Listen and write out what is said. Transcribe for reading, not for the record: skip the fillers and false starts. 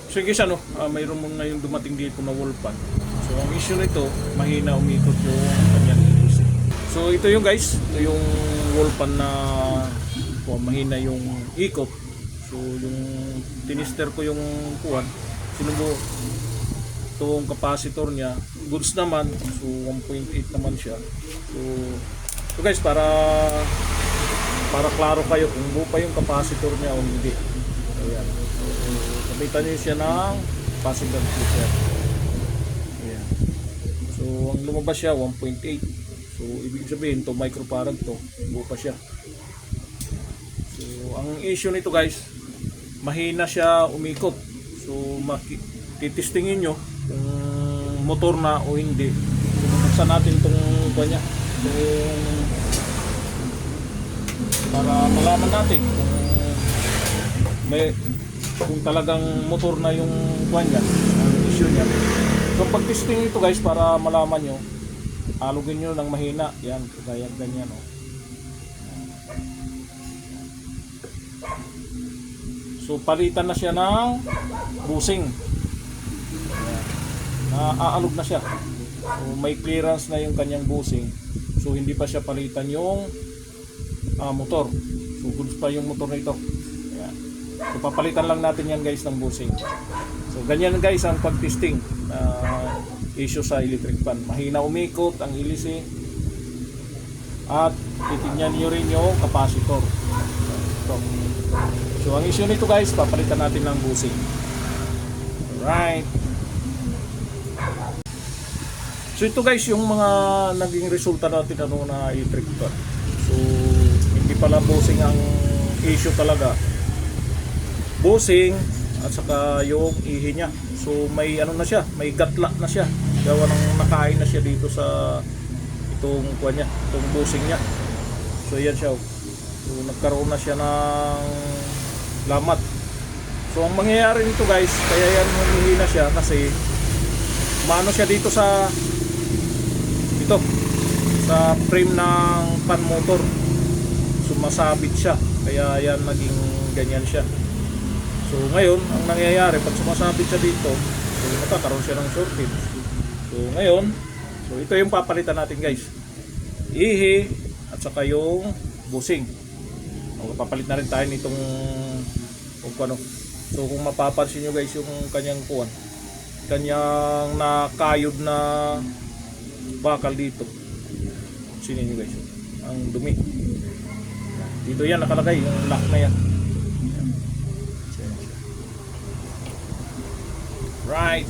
So guys, mayroon mo ngayon dumating dito na wall pan. So ang issue nito, mahina umikot yung kanyang ilis. So ito yung guys, ito yung wall pan na mahina yung ikot. So yung tinister ko yung kuwan, sinubo itong capacitor niya, goods naman, so 1.8 naman siya. So guys, para klaro kayo kung buo pa yung capacitor niya o hindi. Ayan. So kapitan niyo siya ng capacitor filter. Ayan. So ang lumabas siya 1.8. So ibig sabihin to microfarad to, buo pa siya. So ang issue nito guys, mahina siya umikot. So titestingin nyo kung motor na o hindi. So buksan natin itong kanya. So para malaman natin kung talagang motor na yung kanya, ang issue niya. So pag testing ito guys, para malaman nyo, alugin nyo ng mahina. Yan, kaya ganyan o. So palitan na siya ng busing. Naaalog na siya. So may clearance na yung kanyang busing. So hindi pa siya palitan yung motor. So goods pa yung motor na ito. Ayan. So papalitan lang natin yan guys ng busing. So ganyan guys ang pag-testing issue sa electric fan. Mahina umikot ang ilisi. At titignan nyo rin yung capacitor. So ang issue nito guys, papalitan natin ng busing. Alright. So ito guys yung mga naging resulta natin na electric fan. So hindi pala busing ang issue talaga. Busing at saka yung ihi niya. So may na siya, may gatla na siya. Gawa ng nakain na siya dito sa itong kuwan niya, itong busing niya. So yan siya. So nagkaroon na siya ng lamat. So ang mangyayari nito guys, kaya yan humihina siya kasi maano siya dito sa frame ng fan motor. Sumasabit siya, kaya yan naging ganyan siya. So ngayon ang nangyayari pag sumasabit siya dito, so magkakaroon siya ng shortage. So ngayon, so ito yung papalitan natin guys, ihi at saka yung busing. Papalit na rin tayo nitong so kung mapapansin nyo guys yung kanyang kanyang nakayod na bakal dito. Sinin nyo guys ang dumi dito, yan nakalagay yung lock na yan. Right.